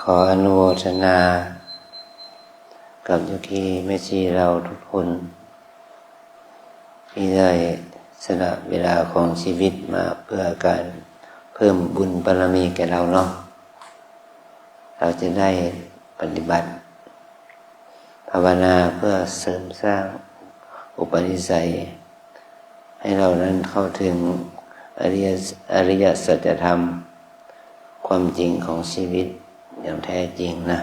ขออนุโมทนากับโยคีแม่ชีเราทุกคนที่ได้สละเวลาของชีวิตมาเพื่อการเพิ่มบุญบารมีแก่เราเนาะเราจะได้ปฏิบัติภาวนาเพื่อเสริมสร้างอุปนิสัยให้เรานั้นเข้าถึงอริยสัจธรรมความจริงของชีวิตอย่างแท้จริงนะ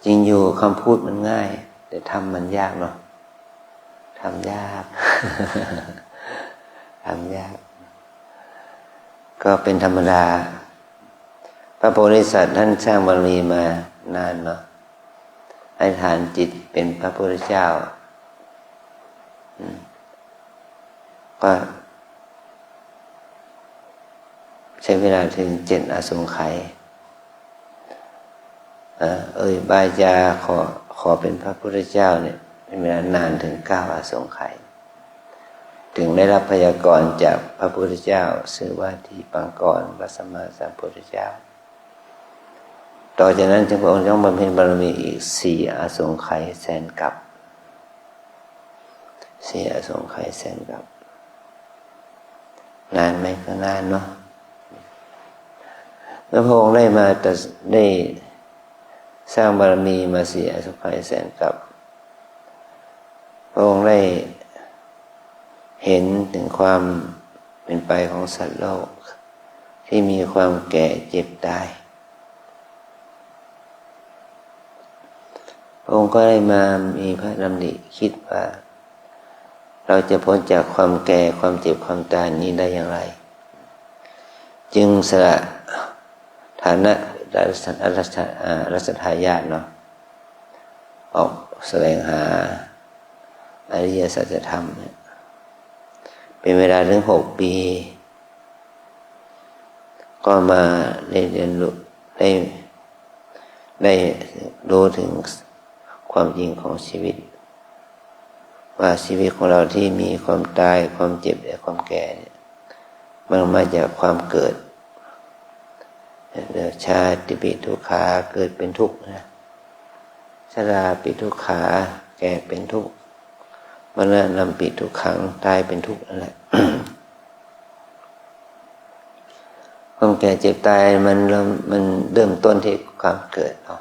จริงอยู่คำพูดมันง่ายแต่ทำมันยากเนาะทำยาก ทำยากก็เป็นธรรมดาพระโพธิสัตว์ท่านสร้างบารมีมานานเนาะให้ฐานจิตเป็นพระพุทธเจ้าก็ใช้เวลาถึง7 อสงไขยบายจาขอเป็นพระพุทธเจ้าเนี่ยเป็นเวลานานถึง9 อสงไขยถึงได้รับพยากรณ์จากพระพุทธเจ้าชื่อว่าทีปังกรพระสัมมาสัมพุทธเจ้าต่อจากนั้นพระองค์ต้องบำเพ็ญบารมีอีก4 อสงไขยแสนกับ4 อสงไขยแสนกับนานไหมก็นานเนาะแล้วพระองค์ได้มาได้สร้างบารมีมา4 อสงไขยแสนกับพระองค์ได้เห็นถึงความเป็นไปของสัตว์โลกที่มีความแก่เจ็บตายพระองค์ก็ได้มามีพระดำริคิดว่าเราจะพ้นจากความแก่ความเจ็บความตายนี้ได้อย่างไรจึงสละฐานะรัชทายาทเนาะออกแสวงหาอริยสัจธรรมเป็นเวลาถึง6 ปีก็มาได้เรียนรู้ได้รู้ถึงความจริงของชีวิตว่าชีวิตของเราที่มีความตายความเจ็บและความแก่เนี่ยมันมาจากความเกิดชาติปิทุกขาเกิดเป็นทุกข์นะชราปิทุกขาแก่เป็นทุกข์มรณะปิทุกขังตายเป็นทุกข์นั่นแหละ ความแก่เจ็บตายมันเริ่มต้นที่ความเกิดเนาะ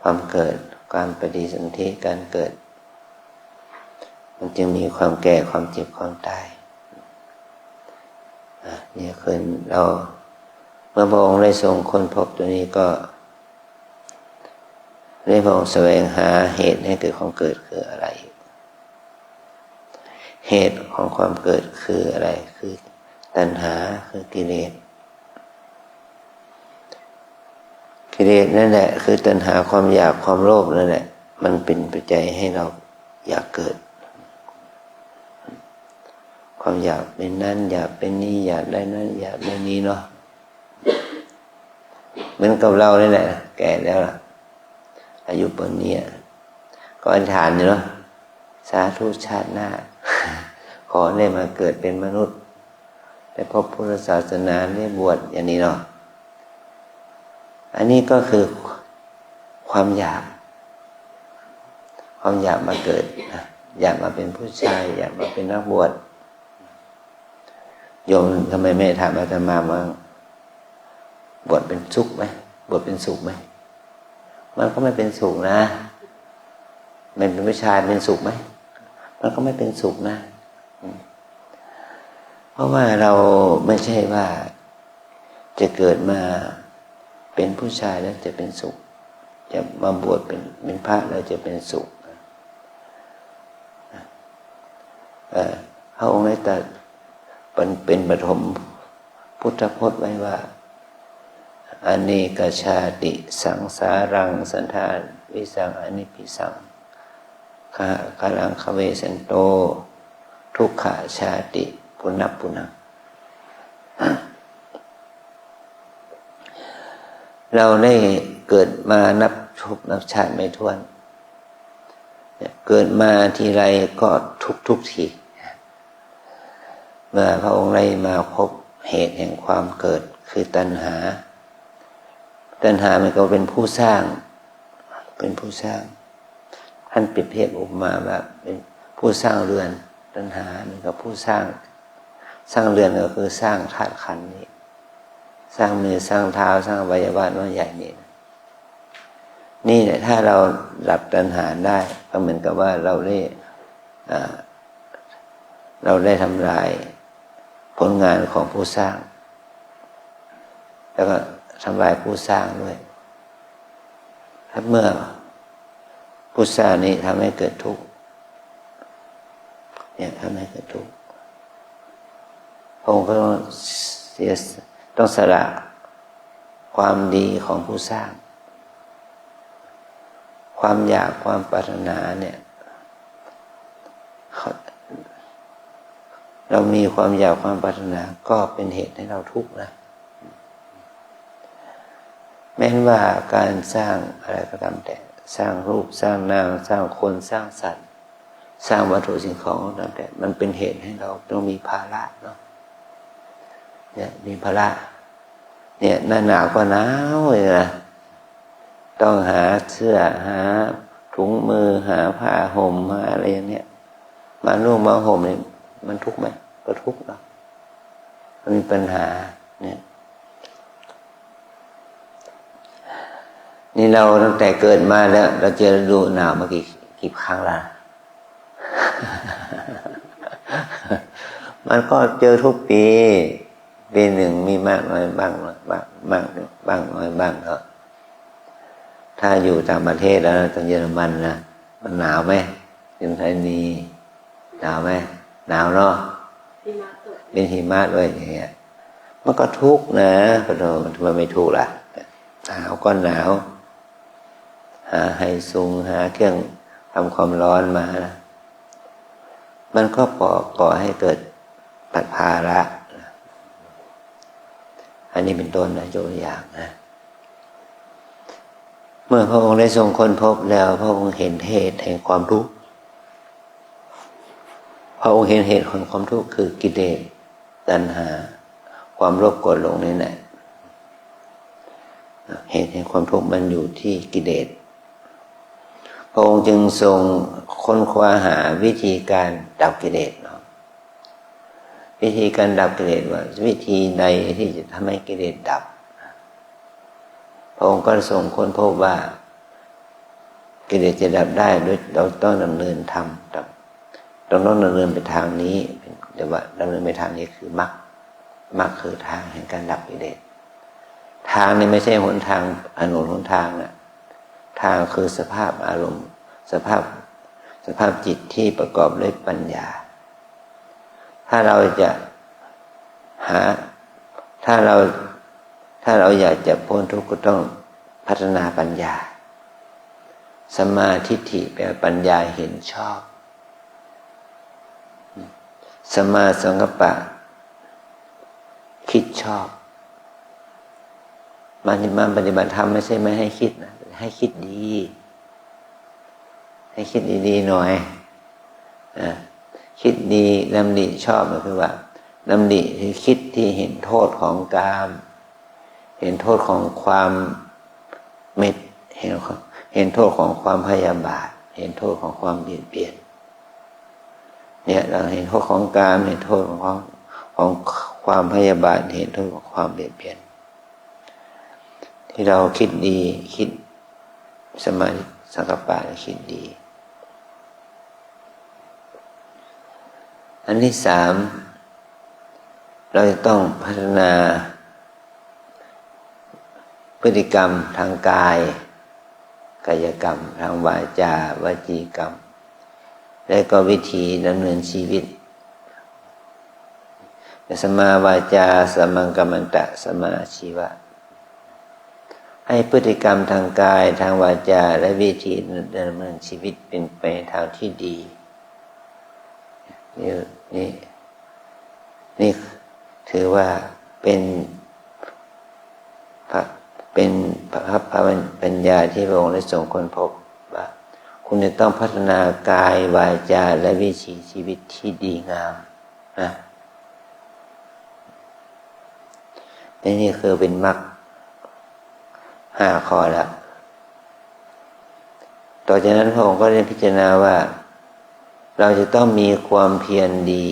ความเกิดการปฏิสนธิการเกิดมันจึงมีความแก่ความเจ็บความตายเนี่ยคือเราเมื่อพระองค์ได้ทรงค้นพบตัวนี้ก็ได้พระองค์แสวงหาเหตุให้เกิดความเกิดคืออะไรเหตุของความเกิดคืออะไรคือตัณหาคือกิเลสนั่นแหละคือตัณหาความอยากความโลภนั่นแหละมันเป็นปัจจัยให้เราอยากเกิดความอยากเป็นนั้นอยากเป็นนี้อยากได้นั้นอยากได้นี้เนาะเหมือนกับเรานี่แหละแก่แล้วล่ะอายุปานนี้ก็อธิษฐานอยู่เนาะสาธุชาติหน้า ขอได้มาเกิดเป็นมนุษย์ได้พบพุทธศาสนาได้บวชอย่างนี้เนาะอันนี้ก็คือความอยากมาเกิดอยากมาเป็นผู้ชายอยากมาเป็นนักบวชโยมทำไมไม่ถามอาตมาบ้างบวชเป็นสุขไหมบวชเป็นสุขไหมมันก็ไม่เป็นสุขนะมันเป็นผู้ชายเป็นสุขไหมมันก็ไม่เป็นสุขนะเพราะว่าเราไม่ใช่ว่าจะเกิดมาเป็นผู้ชายแล้วจะเป็นสุขจะมาบวชเป็นพระแล้วจะเป็นสุขพระองค์ได้ตรัสเป็นปฐมพุทธพจน์ไว้ว่าอเนกชาติสังสารังสันธานวิสังอนิพิสังคาลังคเวสันโตทุกขชาติปุณพุนังเราได้เกิดมานับชาติไม่ถ้วนเกิดมาทีไรก็ทุกทีเมื่อพระองค์ได้มาพบ เหตุแห่งความเกิดคือตัณหามันก็เป็นผู้สร้างท่านเปรียบเทียบอุปมาแบบเป็นผู้สร้างเรือนตัณหามันก็ผู้สร้างเรือนก็คือสร้างธาตุขันธ์นี้สร้างมือสร้างเท้าสร้างอวัยวะน้อยใหญ่นี่แหละถ้าเราดับตัณหาได้ก็เหมือนกับว่าเราได้ทำลายผลงานของผู้สร้างแล้วก็ทำลายผู้สร้างด้วยถ้าเมื่อผู้สร้างนี้ทำให้เกิดทุกข์เนี่ยทำให้เกิดทุกข์พระองค์ก็ต้องสละความดีของผู้สร้างความอยากความปรารถนาเนี่ยเรามีความอยากความปรารถนาก็เป็นเหตุให้เราทุกข์นะแม้ว่าการสร้างอะไรก็ตามแต่สร้างรูปสร้างนามสร้างคนสร้างสัตว์สร้างวัตถุสิ่งของก็ตามแต่มันเป็นเหตุให้เราต้องมีภาระเนาะเนี่ยมีภาระเนี่ยหน้าหนาวก็หนาวเลยนะต้องหาเสื้อหาถุงมือหาผ้าห่มหาอะไรอย่างเนี้ยมานุ่งมาห่มเนี่ยมันทุกข์ไหมก็ทุกข์เนาะมันมีปัญหาเนี่ยนี่เราตั้งแต่เกิดมาแล้วเราเจอฤดูหนาวมากี่ครั้งละ มันก็เจอทุกปีหนึ่งมีมากน้อยบ้างมากบ้างน้อยบ้างเนาะถ้าอยู่ต่างประเทศแล้วตอนเยอรมันนะมันหนาวไหมเป็นไทยนีหนาวไหมหนาวเนาะเป็นหิมะด้วยอย่างเงี้ยมันก็ทุกข์นะพอมันทำไมไม่ทุกข์ล่ะหนาวก็หนาวหาไฮซุงหาเครื่องทำความร้อนมานะมันก็ก่อให้เกิดปัญหาระอันนี้เป็นต้นนะยกตัวอย่างนะเมื่อพระองค์ได้ทรงค้นพบแล้วพระองค์เห็นเหตุแห่งความทุกข์พระองค์เห็นเหตุของความทุกข์คือกิเลสตัณหาความโลภโกรธหลงนี่แหละเหตุแห่งความทุกข์มันอยู่ที่กิเลสพระองค์จึงทรงค้นคว้าหาวิธีการดับกิเลสเนาะวิธีการดับกิเลสว่าวิธีใดที่จะทำให้กิเลสดับพระองค์ก็ทรงค้นพบว่ากิเลสจะดับได้ด้วยเราต้องดำเนินธรรมต้องดำเนินไปทางนี้แต่ว่าดำเนินไปทางนี้คือมรรคคือทางแห่งการดับกิเลสทางนี้ไม่ใช่หนทางถนนหนทางนะทางคือสภาพอารมณ์สภาพจิตที่ประกอบด้วยปัญญาถ้าเราอยากจะพ้นทุกข์ก็ต้องพัฒนาปัญญาสัมมาทิฏฐิแปลปัญญาเห็นชอบสัมมาสังกัปปะคิดชอบมาปฏิบัติธรรมไม่ใช่ไม่ให้คิดนะให้คิดดีให้คิดดีๆหน่อยนะคิดดีดำริชอบก็คือว่าดำริคือคิดที่เห็นโทษของกามเห็นโทษของความเม็ดเห็นโทษของความพยาบาทเห็นโทษของความเบียดเบียนเนี่ยเราเห็นโทษของกามเห็นโทษของความพยาบาทเห็นโทษของความเบียดเบียนที่เราคิดดีคิดสมาธิสังกัปปะคิดดีอันที่สามเราจะต้องพัฒนาพฤติกรรมทางกายกายกรรมทางวาจาวจีกรรมและก็วิธีดำเนินชีวิตสัมมาวาจาสัมมังกัมมันตะสัมมาอาชีวะให้พฤติกรรมทางกายทางวาจาและวิธีดำเนินชีวิตเป็นไปในทางที่ดีนี่ถือว่าเป็นพระปัญญาที่พระองค์ได้ทรงค้นพบว่าคุณจะต้องพัฒนากายวาจาและวิถีชีวิตที่ดีงามนะ นี่คือเป็นมรรค5 ข้อแล้วต่อจากนั้นพระองค์ก็ได้พิจารณาว่าเราจะต้องมีความเพียรดี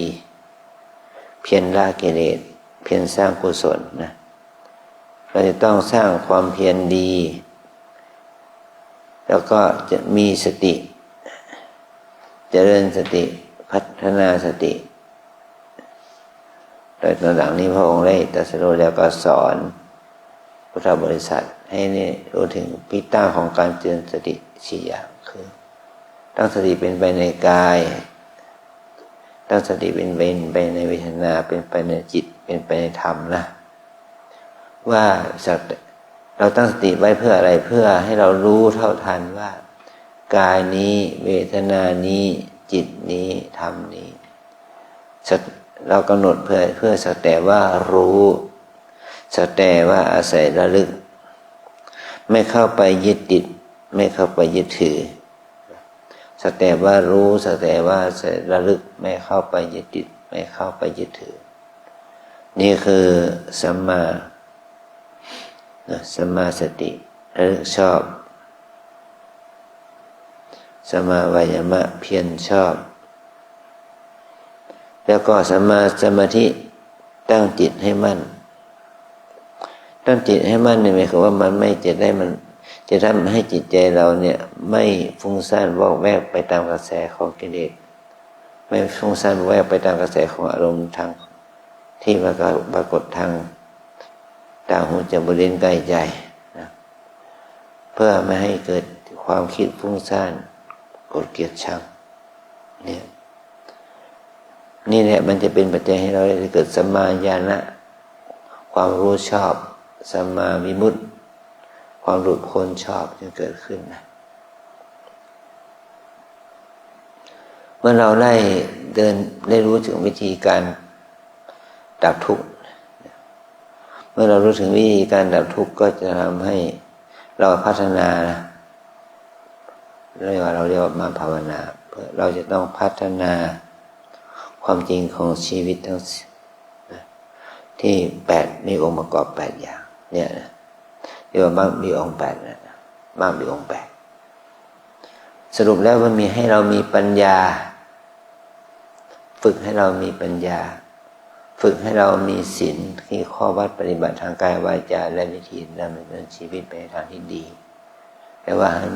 เพียรละกิเลสเพียรสร้างกุศลนะเราจะต้องสร้างความเพียรดี แล้วก็จะมีสติเจริญสติพัฒนาสติโดยตอนหลังนี้พระองค์ได้ตรัสรู้แล้วก็สอนพุทธบริษัทให้นี่รู้ถึงพิตั้งของการเจริญสติ4 อย่างคือตั้งสติเป็นไปในกายตั้งสติเป็นไปในเวทนาเป็นไปในจิตเป็นไปในธรรมนะว่าเราตั้งสติไว้เพื่ออะไรเพื่อให้เรารู้เท่าทันว่ากายนี้เวทนานี้จิตนี้ธรรมนี้เรากำหนดเพื่อสักแต่ว่ารู้สักแต่ว่าอาศัยระลึกไม่เข้าไปยึดติดไม่เข้าไปยึดถือสักแต่ว่ารู้สักแต่ว่าระลึกไม่เข้าไปยึดติดไม่เข้าไปยึดถือนี่คือสัมมาสติระลึกชอบสัมมาวายามะเพียรชอบแล้วก็สัมมาสมาธิตั้งจิตให้มั่นตั้งจิตให้มั่นนี่หมายความว่ามันไม่จะทำให้จิตใจเราเนี่ยไม่ฟุ้งซ่านวอกแวกไปตามกระแสของกิเลสไม่ฟุ้งซ่านวอกแวกไปตามกระแสของอารมณ์ทางที่ปรากฏทางตาหูจมูกลิ้นกายใจนะเพื่อไม่ให้เกิดความคิดฟุ้งซ่านโกรธเกลียดชังเนี่ยนี่แหละมันจะเป็นปัจจัยให้เราได้เกิดสัมมาญาณะความรู้ชอบสัมมาวิมุตติความหลุดพ้นชอบจะเกิดขึ้นนะเมื่อเราได้รู้ถึงวิธีการดับทุกข์เมื่อเรารู้ถึงวิธีการดับทุกข์ก็จะทำให้เราพัฒนาเราเรียกว่ามาภาวนาเพื่อเราจะต้องพัฒนาความจริงของชีวิตทั้งที่มีองค์ประกอบ8 อย่างเนี่ยนะเรียกว่ามรรคมีองค์8นะมรรคมีองค์8สรุปแล้วมันมีให้เรามีปัญญาฝึกให้เรามีปัญญาฝึกให้เรามีศีลที่ข้อวัดปฏิบัติทางกายวาจาและวิธีดำเนินชีวิตไปในทางที่ดีแปลว่าให้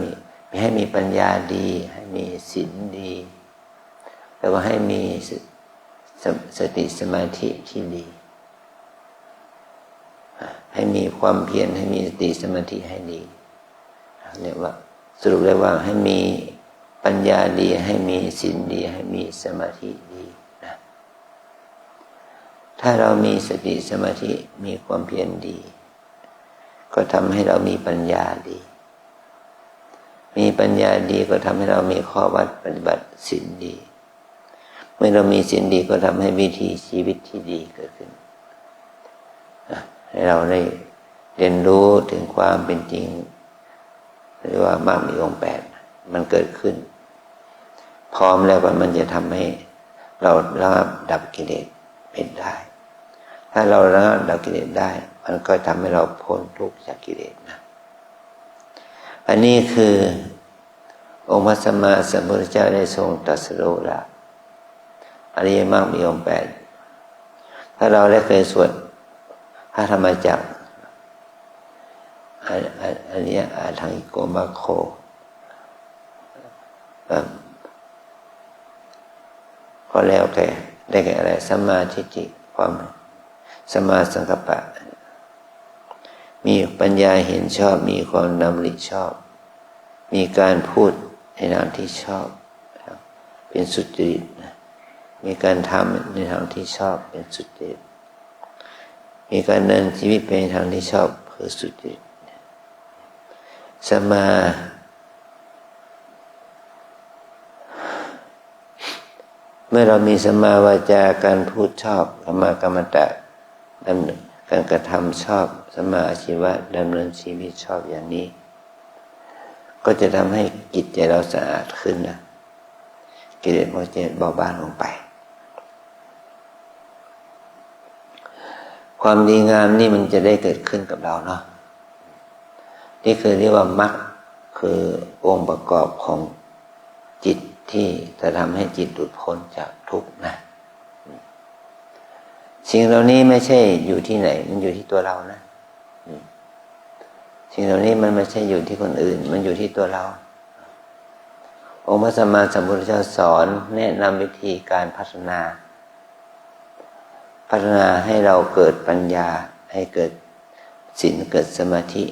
มีปัญญาดีให้มีศีลดีแปลว่าให้มีสติสมาธิที่ดีให้มีความเพียรให้มีสติสมาธิให้ดีเรียกว่าสรุปเลยว่าให้มีปัญญาดีให้มีศีลดีให้มีสมาธิดีนะถ้าเรามีสติสมาธิมีความเพียรดีก็ทำให้เรามีปัญญาดีมีปัญญาดีก็ทำให้เรามีข้อวัดปฏิบัติศีลดีเมื่อเรามีศีลดีก็ทำให้วิถีชีวิตที่ดีเกิดขึ้นให้เราได้เรียนรู้ถึงความเป็นจริงหรือว่ามรรคมีองค์8มันเกิดขึ้นพร้อมแล้วก็มันจะทำให้เราระงับดับกิเลสเป็นได้ถ้าเราระงับดับกิเลสได้มันก็ทำให้เราพ้นทุกข์จากกิเลสนะอันนี้คือองค์พระสัมมาสัมพุทธเจ้าได้ทรงตรัสรู้แล้วอริยมรรคมีองค์8ถ้าเราได้เคยสวดพระธรรมจักรอันนี้อาทังโกมัคโคก็แล้วแก่ได้แก่อะไรสัมมาทิฏฐิความสัมมาสังกัปปะมีปัญญาเห็นชอบมีความดำริชอบมีการพูดในทางที่ชอบเป็นสุจริตมีการทำในทางที่ชอบเป็นสุจริตมีการดำเนินชีวิตไปในทางที่ชอบคือสุจริตสัมมาเมื่อเรามีสัมมาวาจาการพูดชอบสัมมากัมมันตะดำเนินการกระทำชอบสัมมาอาชีวะดำเนินชีวิตชอบอย่างนี้ก็จะทำให้จิตใจเราสะอาดขึ้นนะกิเลสมันจะเบาบางลงไปค ความดีงามนี่มันจะได้เกิดขึ้นกับเราเนาะนี่คือเรียกว่ามรรคคือองค์ประกอบของจิตที่จะทำให้จิตหลุดพ้นจากทุกข์นะสิ่งเหล่านี้ไม่ใช่อยู่ที่ไหนมันอยู่ที่ตัวเรานะสิ่งเหล่านี้มันไม่ใช่อยู่ที่คนอื่นมันอยู่ที่ตัวเราองค์พระสัมมาสัมพุทธเจ้าสอนแนะนำวิธีการพัฒนาให้เราเกิดปัญญาให้เกิดศีลเกิดสมาธิ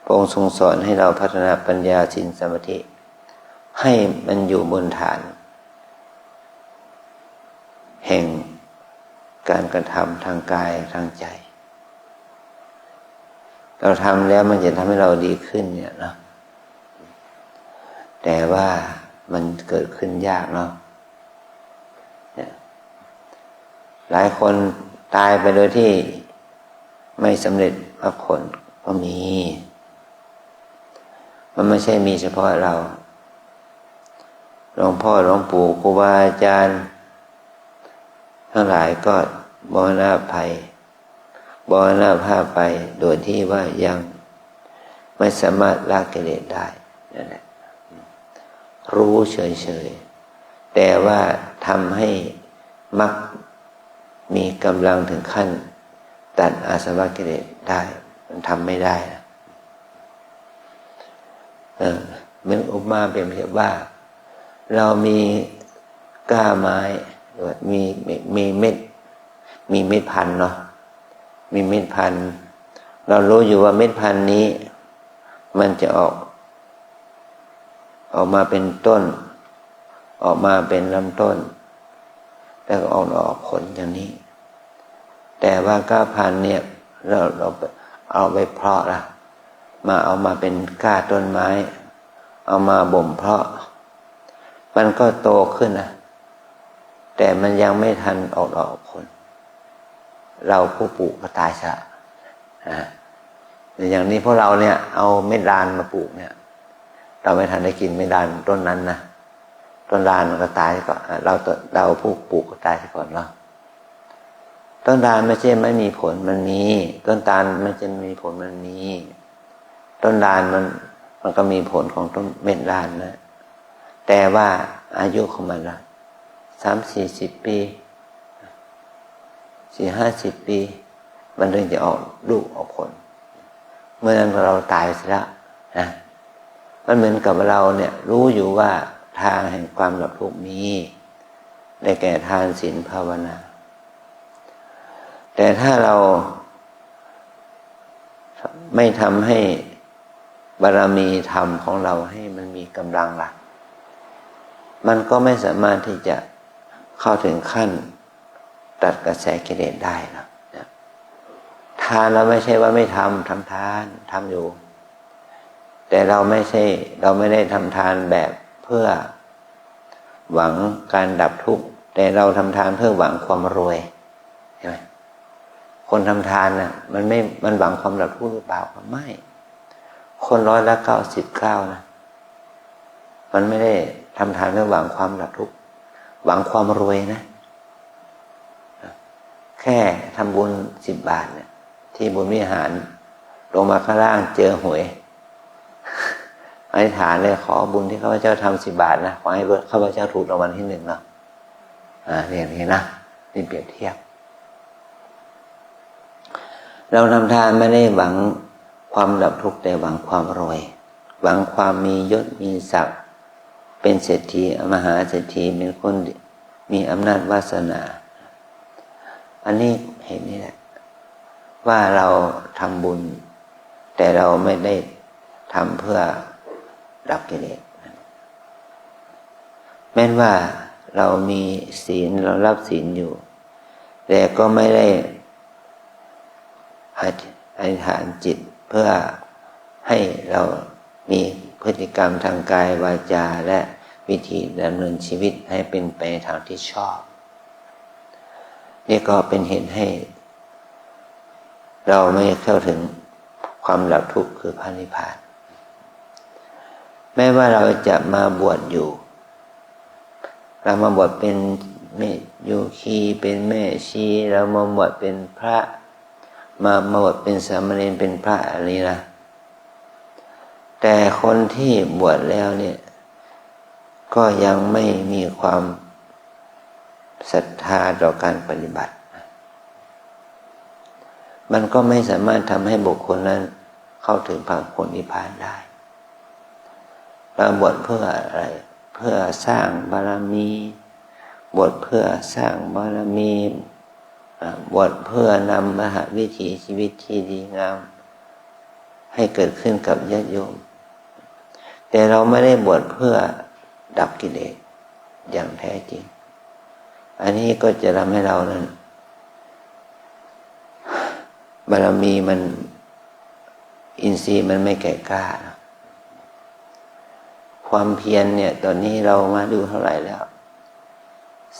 พระองค์ทรงสอนให้เราพัฒนาปัญญาศีลสมาธิให้มันอยู่บนฐานแห่งการกระทำทางกายทางใจเราทำแล้วมันจะทำให้เราดีขึ้นเนี่ยเนาะแต่ว่ามันเกิดขึ้นยากเนาะหลายคนตายไปโดยที่ไม่สำเร็จมรรคผลก็มีมันไม่ใช่มีเฉพาะเราหลวงพ่อหลวงปู่ครูบาอาจารย์ทั้งหลายก็มรณภาพไปโดยที่ว่ายังไม่สามารถละกิเลสได้นั่นแหละรู้เฉยๆแต่ว่าทำให้มรรคมีกำลังถึงขั้นตัดอาสวะกิเลสได้มันทำไม่ได้นะเหมือนอุปมาเปรียบเทียบว่าเรามีก้าไม้หรือมีเม็ดพันธุ์เนาะมีเม็ดพันธุ์เรารู้อยู่ว่าเม็ดพันธุ์นี้มันจะออกมาเป็นต้นออกมาเป็นลำต้นแล้วก็ออกผลอย่างนี้แต่ว่าก้าพันธุ์เนี่ยเราเอาไปเพาะละเอามาเป็นก้าต้นไม้เอามาบ่มเพาะมันก็โตขึ้นนะแต่มันยังไม่ทันออกดอกผลเราผู้ปลูกก็ตายซะอย่างนี้พวกเราเนี่ยเอาเม็ดลานมาปลูกเนี่ยเราไม่ทันได้กินเม็ดลานต้นนั้นนะต้นลานมันก็ตายก่อนเราผู้ปลูกก็ตายก่อนเนาะต้นลานไม่ใช่ไม่มีผลมันมีต้นตาลไม่ใช่มีผลมันมีต้นลานมันก็มีผลของต้นเม็ดลานนะแต่ว่าอายุของมันละ30-40 ปี40-50 ปีมันถึงจะออกลูกออกผลเมื่อนั้นเราตายเสียแล้วนะมันเหมือนกับเราเนี่ยรู้อยู่ว่าทางแห่งความดับทุกข์มีได้แก่ทานศีลภาวนาแต่ถ้าเราไม่ทำให้บารมีธรรมของเราให้มันมีกำลังล่ะมันก็ไม่สามารถที่จะเข้าถึงขั้นตัดกระแสกิเลสได้หรอกทานเราไม่ใช่ว่าไม่ทำทานทำอยู่แต่เราไม่ได้ทำทานแบบเพื่อหวังการดับทุกข์แต่เราทำทานเพื่อหวังความรวยใช่ไหมคนทำทานน่ะมันหวังความดับทุกข์หรือเปล่าไม่คน99%นะมันไม่ได้ทำทานเพื่อหวังความดับทุกข์หวังความรวยนะแค่ทำบุญ10 บาทเนี่ยที่บุญวิหารลงมาข้างล่างเจอหวยอธิษฐานเลยขอบุญที่ข้าพเจ้าทำ10 บาทนะขอให้ข้าพเจ้าถูกรางวัลที่ 1เนาะนี่นะนี่เปรียบเทียบเราทำทานไม่ได้หวังความดับทุกข์แต่หวังความรวยหวังความมียศมีศักดิ์เป็นเศรษฐีมหาเศรษฐีเป็นคนมีอำนาจวาสนาอันนี้เห็นนี่แหละว่าเราทำบุญแต่เราไม่ได้ทำเพื่อดับกิเลสแม้ว่าเรามีศีลเรารับศีลอยู่แต่ก็ไม่ได้อธิษฐานจิตเพื่อให้เรามีพฤติกรรมทางกายวาจาและวิธีดำเนินชีวิตให้เป็นไปทางที่ชอบนี่ก็เป็นเหตุให้เราไม่เข้าถึงความดับทุกข์คือพระนิพพานแม้ว่าเราจะมาบวชอยู่เรามาบวชเป็น แม่โยคีเป็นแม่ชีเรามาบวชเป็นพระมาบวชเป็นสามเณรเป็นพระอะไรนะแต่คนที่บวชแล้วเนี่ยก็ยังไม่มีความศรัทธาต่อการปฏิบัติมันก็ไม่สามารถทำให้บุคคลนั้นเข้าถึงพระผลนิพพานได้เราบวชเพื่ออะไรเพื่อสร้างบารมีบวชเพื่อสร้างบารมีบวชเพื่อนำมหาวิถีชีวิตที่ดีงามให้เกิดขึ้นกับญาติโยมแต่เราไม่ได้บวชเพื่อดับกิเลสอย่างแท้จริงอันนี้ก็จะทำให้เรานั้นบารมีมันอินทรีย์มันไม่แก่กล้านะความเพียรเนี่ยตอนนี้เรามาดูเท่าไหร่แล้ว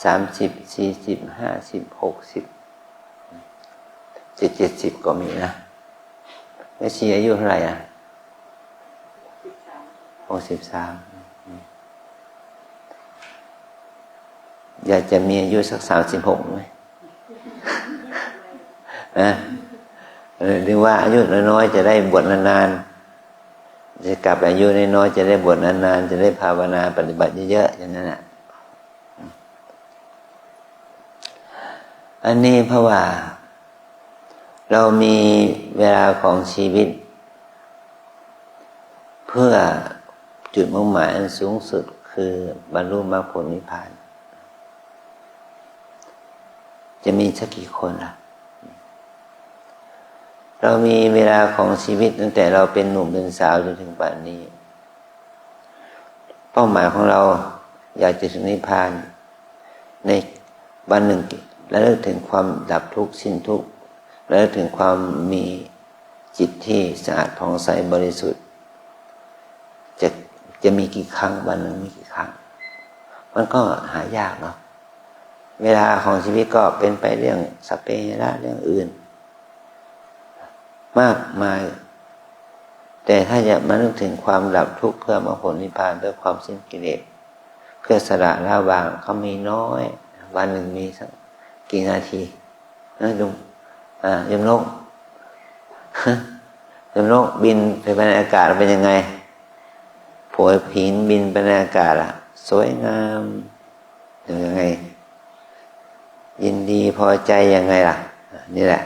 30 40 50 60 70ก็มีนะแม่ชีอายุเท่าไหร่อ่ะ63อยากจะมีอายุสัก36ไหมนะหรือว่าอายุน้อยๆจะได้บวชนานๆจะกลับอายุน้อยๆจะได้บวชนานๆจะได้ภาวนาปฏิบัติเยอะๆอย่างนั้นน่ะอันนี้เพราะว่าเรามีเวลาของชีวิตเพื่อจุดมุ่งหมายอันสูงสุดคือบรรลุมรรคผลนิพพานจะมีสักกี่คนล่ะเรามีเวลาของชีวิตตั้งแต่เราเป็นหนุ่มเป็นสาวจนถึงป่านนี้เป้าหมายของเราอยากจะถึงนิพพานในวันหนึ่งและเลิกถึงความดับทุกข์สิ้นทุกข์และเลิกถึงความมีจิตที่สะอาดผ่องใสบริสุทธิ์จะมีกี่ครั้งวันหนึ่งมีกี่ครั้งมันก็หายากเนาะเวลาของชีวิตก็เป็นไปเรื่องสัพเพเหระเรื่องอื่นมากมายแต่ถ้าอยากมานึกถึงความดับทุกข์เพื่อมรรคผลนิพพานเพื่อความสิ้นกิเลสเพื่อสละละวางเขามีน้อยวันหนึ่งมีสักกี่นาทีนะลุงยมโลกยมโลกบินไปในอากาศเป็นยังไงโผล่หินบินไปในอากาศสวยงามยังไงยินดีพอใจยังไงล่ะนี่แหละ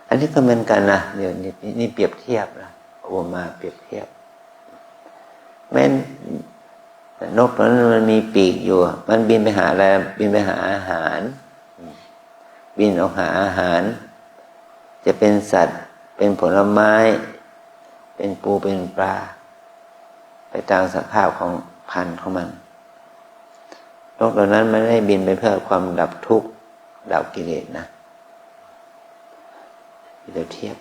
อันนี้ก็เหมือนกันนะเดี๋ยวนี่เปรียบเทียบนะโอ้มาเปรียบเทียบแม้นกนั้นมันมีปีกอยู่มันบินไปหาอะไรบินไปหาอาหารบินออกหาอาหารจะเป็นสัตว์เป็นผลไม้เป็นปูเป็นปลาไปตามสภาพของพันธุ์ของมันนกเหล่านั้นไม่ได้บินไปเพื่อความดับทุกข์ดับกิเลสนะเดี๋ยวเทียบ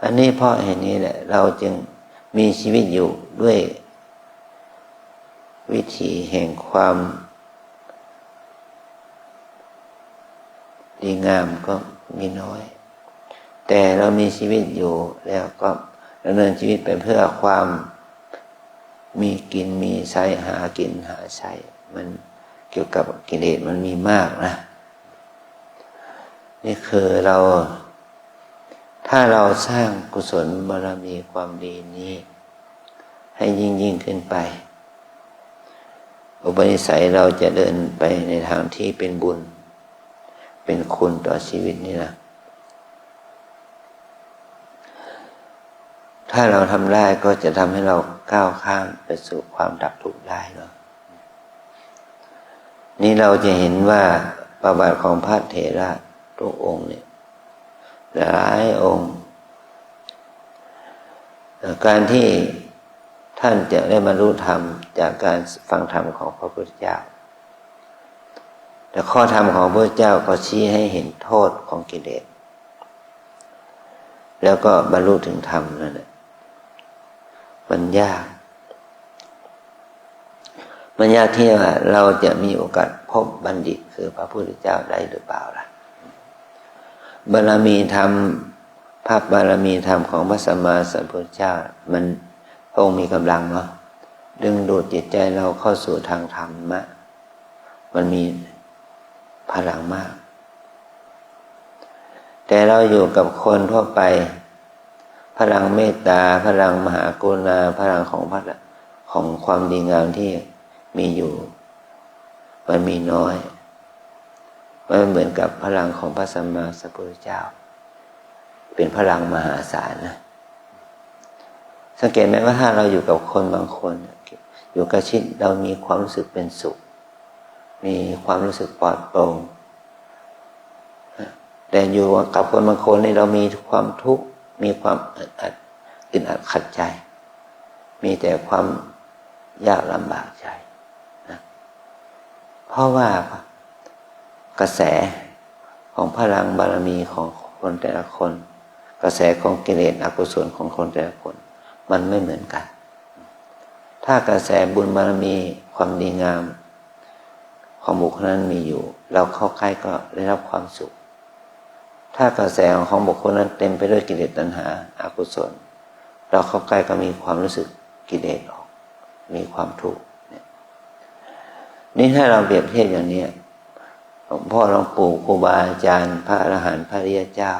อันนี้เพราะเหตุนี้แหละเราจึงมีชีวิตอยู่ด้วยวิถีแห่งความดีงามก็มีน้อยแต่เรามีชีวิตอยู่แล้วก็ดำเนินชีวิตไปเพื่อความมีกินมีใช้หากินหาใช้มันเกี่ยวกับกิเลสมันมีมากนะนี่คือเราถ้าเราสร้างกุศลบารมีความดีนี้ให้ยิ่งขึ้นไปอุปนิสัยเราจะเดินไปในทางที่เป็นบุญเป็นคุณต่อชีวิตนี่นะถ้าเราทำได้ก็จะทำให้เราก้าวข้ามไปสู่ความดับทุกข์ได้เนาะนี่เราจะเห็นว่าประวัติของพระเถระทุกองค์เนี่ยหลายองค์การที่ท่านจะได้บรรลุธรรมจากการฟังธรรมของพระพุทธเจ้าแต่ข้อธรรมของพระพุทธเจ้าก็ชี้ให้เห็นโทษของกิเลสแล้วก็บรรลุถึงธรรมนั่นแหละมันยากที่ว่าเราจะมีโอกาสพบบัณฑิตคือพระพุทธเจ้าได้หรือเปล่าล่ะบารมีธรรมภาพบารมีธรรมของพระสัมมาสัมพุทธเจ้ามันพระองค์มีกำลังเนาะ ดึงดูดจิตใจเราเข้าสู่ทางธรรมะมันมีพลังมากแต่เราอยู่กับคนทั่วไปพลังเมตตาพลังมหากรุณาพลังของความดีงามที่มีอยู่มันมีน้อยมันเหมือนกับพลังของพระสัมมาสัมพุทธเจ้าเป็นพลังมหาศาลนะสังเกตไหมว่าถ้าเราอยู่กับคนบางคนอยู่กับชิดเรามีความรู้สึกเป็นสุขมีความรู้สึกปลอดโปร่งแต่อยู่กับคนบางคนนี่เรามีความทุกข์มีความอึดอัดขัดใจมีแต่ความยากลำบากใจนะเพราะว่ากระแสของพลังบารมีของคนแต่ละคนกระแสของกิเลสอกุศลของคนแต่ละคนมันไม่เหมือนกันถ้ากระแสบุญบารมีความดีงามของบุคคลนั้นมีอยู่เราเข้าใกล้ก็ได้รับความสุขถ้ากระแสของบุคคลนั้นเต็มไปด้วยกิเลสตัณหาอกุศลเราเข้าใกล้ก็มีความรู้สึกกิเลสออกมีความทุกข์นี่ถ้าเราเปรียบเทียบอย่างนี้หลวงพ่อหลวงปู่ครูบาอาจารย์พระอรหันต์พระอริยเจ้า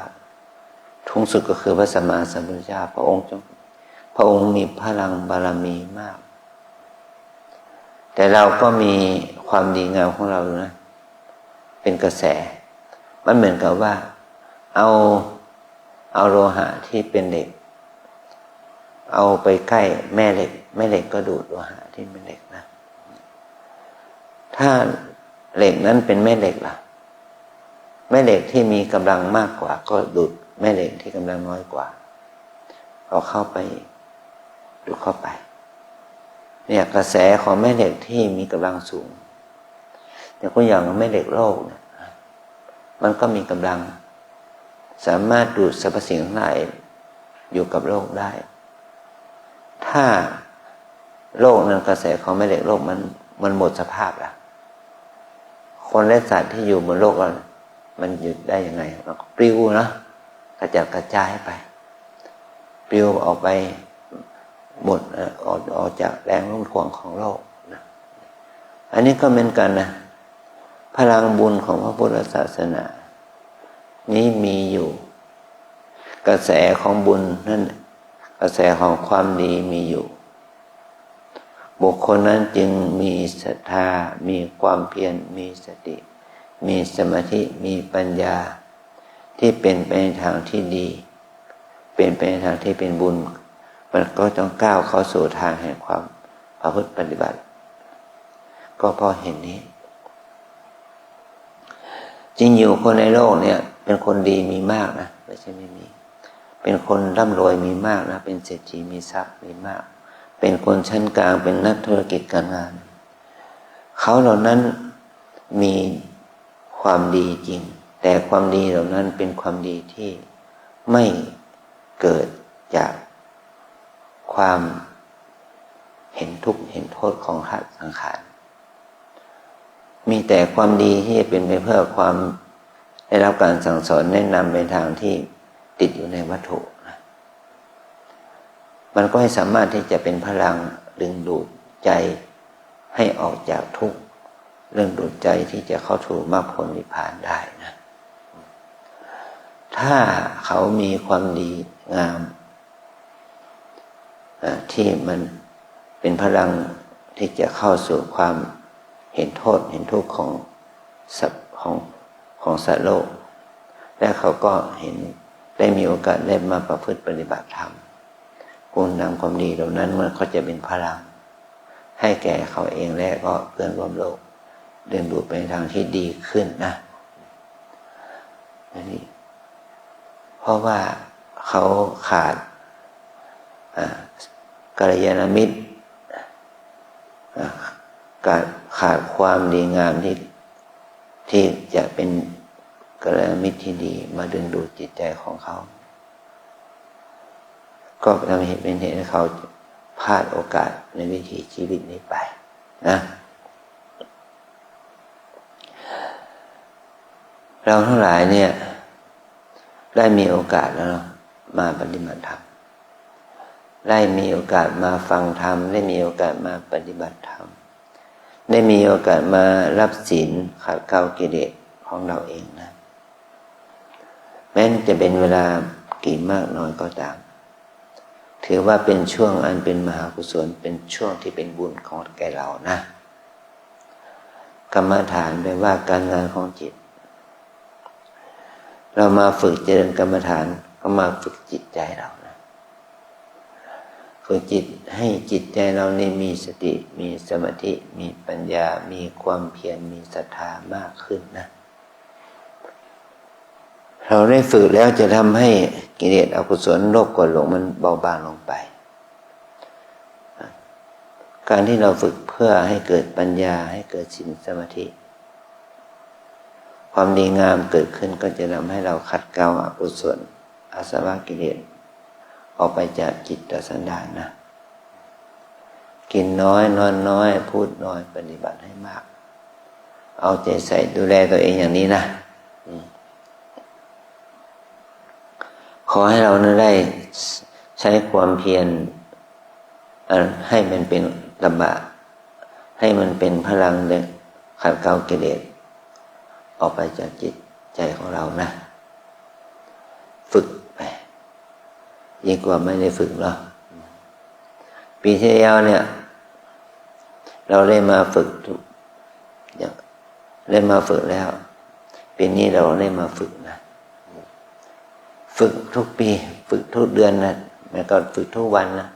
ทุกสุดก็คือพระสัมมาสัมพุทธเจ้าพระองค์มีพลังบารมีมากแต่เราก็มีความดีงามของเรานะเป็นกระแสมันเหมือนกับว่าเอาโลหะที่เป็นเหล็กเอาไปใกล้แม่เหล็กแม่เหล็กก็ดูดโลหะที่เป็นเหล็กนะถ้าเหล็กนั้นเป็นแม่เหล็กล่ะแม่เหล็กที่มีกำลังมากกว่าก็ดูดแม่เหล็กที่กำลังน้อยกว่าเอาเข้าไปดูดเข้าไปเนี่ยกระแสของแม่เหล็กที่มีกำลังสูงแต่ก็อย่างแม่เหล็กโลกเนี่ยมันก็มีกำลังสามารถดูดสรรพสิ่งทั้งหลายอยู่กับโลกได้ถ้าโลกนั้นกระแสของแม่เหล็กโลกมันหมดสภาพแล้วคนและสัตว์ที่อยู่บนโลกมันหยุดได้ยังไงมันก็ปลิวนะกระจัดกระจายไปปลิวออกไปหมดออกจากแรงโน้มถ่วงของโลกนะอันนี้ก็เหมือนกันนะพลังบุญของพระพุทธศาสนานี้มีอยู่กระแสของบุญนั่นกระแสของความดีมีอยู่บุคคลนั้นจึงมีศรัทธามีความเพียรมีสติมีสมาธิมีปัญญาที่เป็นไปในทางที่ดีเป็นไปในทางที่เป็นบุญมันก็ต้องก้าวเข้าสู่ทางแห่งความประพฤติปฏิบัติก็เพราะเห็นนี้จริงอยู่คนในโลกเนี่ยเป็นคนดีมีมากนะไม่ใช่ไม่มีเป็นคนร่ำรวยมีมากนะเป็นเศรษฐีมีทรัพย์มีมากเป็นคนชั้นกลางเป็นนักธุรกิจการงานเขาเหล่านั้นมีความดีจริงแต่ความดีเหล่านั้นเป็นความดีที่ไม่เกิดจากความเห็นทุกข์เห็นโทษของธาตุสังขารมีแต่ความดีที่เป็นไปเพื่อความได้รับการสั่งสอนแนะนำในทางที่ติดอยู่ในวัตถุนะมันก็ไม่สามารถที่จะเป็นพลังดึงดูดใจให้ออกจากทุกข์เรื่องดูดใจที่จะเข้าสู่มรรคผลนิพพานได้นะถ้าเขามีความดีงามที่มันเป็นพลังที่จะเข้าสู่ความเห็นโทษเห็นทุกข์ของสัตว์โลกและเขาก็เห็นได้มีโอกาสได้มาประพฤติปฏิบัติธรรมคุณงามความดีเหล่านั้นมันก็จะเป็นพลังให้แก่เขาเองและก็เพื่อนร่วมโลกเดินดูไปในทางที่ดีขึ้นนะนี่เพราะว่าเขาขาดกัลยาณมิตรขาดความดีงามที่จะเป็นกัลยาณมิตรที่ดีมาดึงดูดจิตใจของเขาก็ทำให้เป็นเหตุให้เขาพลาดโอกาสในวิถีชีวิตนี้ไปนะเราทั้งหลายเนี่ยได้มีโอกาสแล้วมาปฏิบัติธรรม ได้มีโอกาสมาฟังธรรมได้มีโอกาสมาปฏิบัติธรรมได้มีโอกาสมารับศีลขัดเกลากิเลสของเราเองนะแม้จะเป็นเวลากี่มากน้อยก็ตามถือว่าเป็นช่วงอันเป็นมหากุศลเป็นช่วงที่เป็นบุญของแก่เรานะกรรมฐานแปลว่าการงานของจิตเรามาฝึกเจริญกรรมฐานก็มาฝึกจิตใจเรานะฝึกจิตให้จิตใจเรานี่มีสติมีสมาธิมีปัญญามีความเพียรมีศรัทธามากขึ้นนะเราได้ฝึกแล้วจะทำให้กิเลสอกุศลโลภโกรธหลงมันเบาบางลงไปการที่เราฝึกเพื่อให้เกิดปัญญาให้เกิดศีลสมาธิความดีงามเกิดขึ้นก็จะทำให้เราขัดเกลาอกุศลอาสวะกิเลสออกไปจากจิตสันดานนะกินน้อยนอนน้อยพูดน้อยปฏิบัติให้มากเอาใจใส่ดูแลตัวเองอย่างนี้นะขอให้เราได้ใช้ความเพียรให้มันเป็นตบะให้มันเป็นพลังเลยขัดเกลากิเลสออกไปจากจิตใจของเรานะฝึกไปยิ่งกว่าไม่ได้ฝึกหรอกปีที่แล้วเนี่ยเราได้มาฝึกได้มาฝึกแล้วปีนี้เราได้มาฝึกนะฝึกทุกปีฝึกทุกเดือนนะแล้วก็ฝึกทุกวันนะ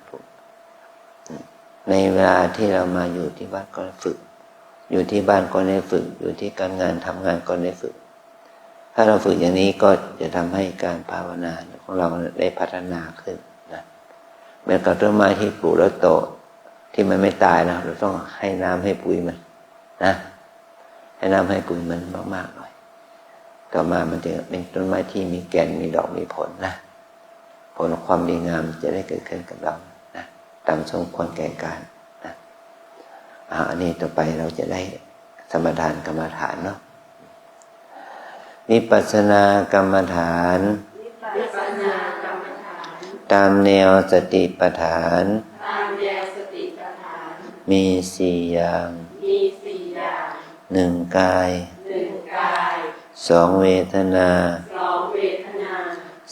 ในเวลาที่เรามาอยู่ที่วัดก็ฝึกอยู่ที่บ้านก็ได้ฝึกอยู่ที่การงานทำงานก็ได้ฝึกถ้าเราฝึกอย่างนี้ก็จะทำให้การภาวนาของเราได้พัฒนาขึ้นนะเหมือนกับต้นไม้ที่ปลูกแล้วโตที่มันไม่ตายนะเราต้องให้น้ำให้ปุ๋ยมันนะให้น้ำให้ปุ๋ยมันมากๆหน่อยต่อมามันจะเป็นต้นไม้ที่มีแก่นมีดอกมีผลนะผลความดีงามจะได้เกิดขึ้นกับเรานะตามสมควรแก่การนะอันนี้ต่อไปเราจะได้สมถานกรรมฐานเนาะวิปัสสนากรรมฐานตามแนวสติปัฏฐานมีสี่อย่างหนึ่งกายสองเวทนา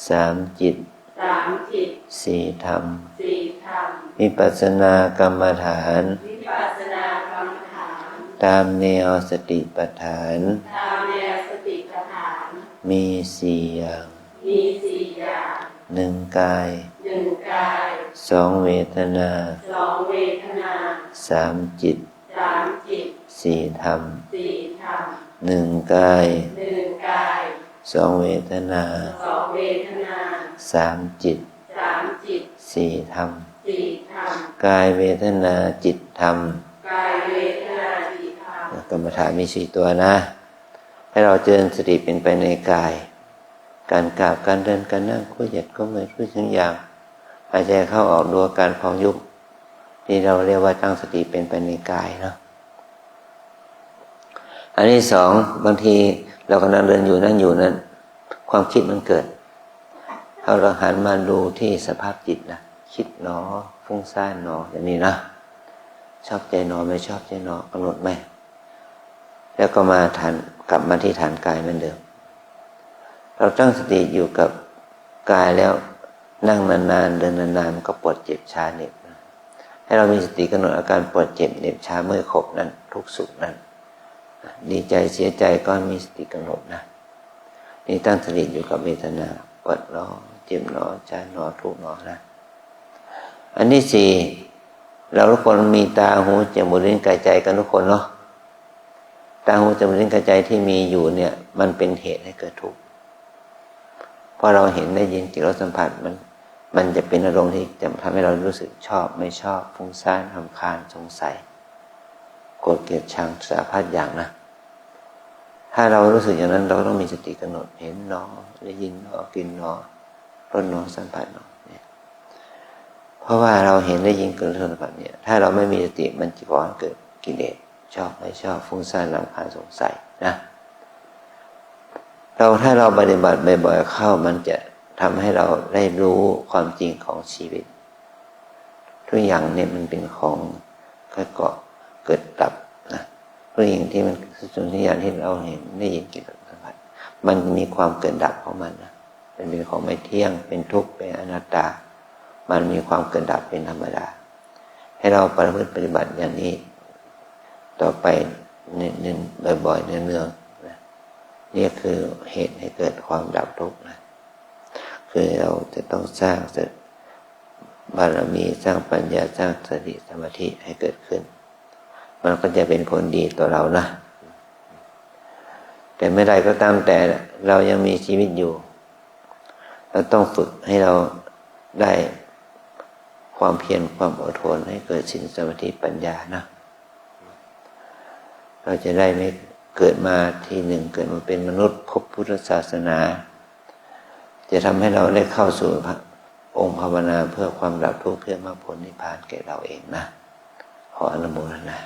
สามจิตสี่ธรรมวิปัสสนากรรมฐานตามแนวสติปัฏฐานมีสี่อย่างหนึ่งกายสองเวทนาสามจิตสี่ธรรมหนึ่งกายสองเวทนาสามจิตสี่ธรรมกายเวทนาจิตธรรมกรรมฐานมีสี่ตัวนะให้เราเจริญสติเป็นไปในกายการกราบการเดินการนั่งคู่เหยียดคู่มือคู่ทั้งอย่างหายใจเข้าออกดูอาการพองยุบที่เราเรียกว่าตั้งสติเป็นไปในกายเนาะอันที่สองบางทีเรากำลังเดินอยู่นั่งอยู่นั้นความคิดมันเกิดเราหันมาดูที่สภาพจิตนะคิดหนอฟุ้งซ่านหนออย่างนี้นะชอบใจหนอไม่ชอบใจหนอกำหนดไหมแล้วก็มากลับมาที่ฐานกายเหมือนเดิมเราตั้งสติอยู่กับกายแล้วนั่งนานๆเดินนานๆมันก็ปวดเจ็บชาเหน็บให้เรามีสติกำหนดอาการปวดเจ็บเหน็บชาเมื่อยขบนั้นทุกข์สุขนั้นดีใจเสียใจก็มีสติกำหนดนะนี่ตั้งสติอยู่กับเวทนาปวดหนอเจ็บหนอชาหนอทุกข์หนอนะอันที่สี่เราทุกคนมีตาหูจมูกลิ้นกายใจกันทุกคนเนาะตาหูจมูกลิ้นกายใจที่มีอยู่เนี่ยมันเป็นเหตุให้เกิดทุกข์พอเราเห็นได้ยินจิตรสสัมผัสมันจะเป็นอารมณ์ที่จะทำให้เรารู้สึกชอบไม่ชอบฟุ้งซ่านรำคาญสงสัยโกรธเกลียดชังสารพัดอย่างนะถ้าเรารู้สึกอย่างนั้นเราต้องมีสติกำหนดเห็นหนอได้ยินหนอกินหนอรสหนอสัมผัสหนอเนี่ยเพราะว่าเราเห็นได้ยินเกิดสัมผัสเนี่ยถ้าเราไม่มีสติมันจะก่อให้เกิดกิเลสชอบไม่ชอบฟุ้งซ่านรำคาญสงสัยนะถ้าเราปฏิบัติบ่อยๆเข้ามันจะทำให้เราได้รู้ความจริงของชีวิต ทุกอย่างเนี่ยมันเป็นของค่อยเกาะเกิดดับนะทุกอย่างที่มันทุกอย่างที่เราเห็นได้ยินเกี่ยวกับสัมผัสมันมีความเกิดดับของมันนะเป็นของไม่เที่ยงเป็นทุกข์เป็นอนัตตามันมีความเกิดดับเป็นธรรมดาให้เราประพฤติปฏิบัติอย่างนี้ต่อไปเน้นๆบ่อยๆเนืองๆนะนี่คือเหตุให้เกิดความดับทุกข์นะคือเราจะต้องสร้างบารมีสร้างปัญญาสร้างสติสมาธิให้เกิดขึ้นมันก็จะเป็นผลดีต่อเรานะแต่เมื่อใดก็ตามแต่เรายังมีชีวิตอยู่เราต้องฝึกให้เราได้ความเพียรความอดทนให้เกิดศีลสมาธิปัญญานะเราจะได้ไม่เกิดมาทีหนึ่งเกิดมาเป็นมนุษย์พบพุทธศาสนาจะทำให้เราได้เข้าสู่องค์ภาวนาเพื่อความดับทุกข์เพื่อมรรคผลนิพพานแก่เราเองนะขออนุโมทนา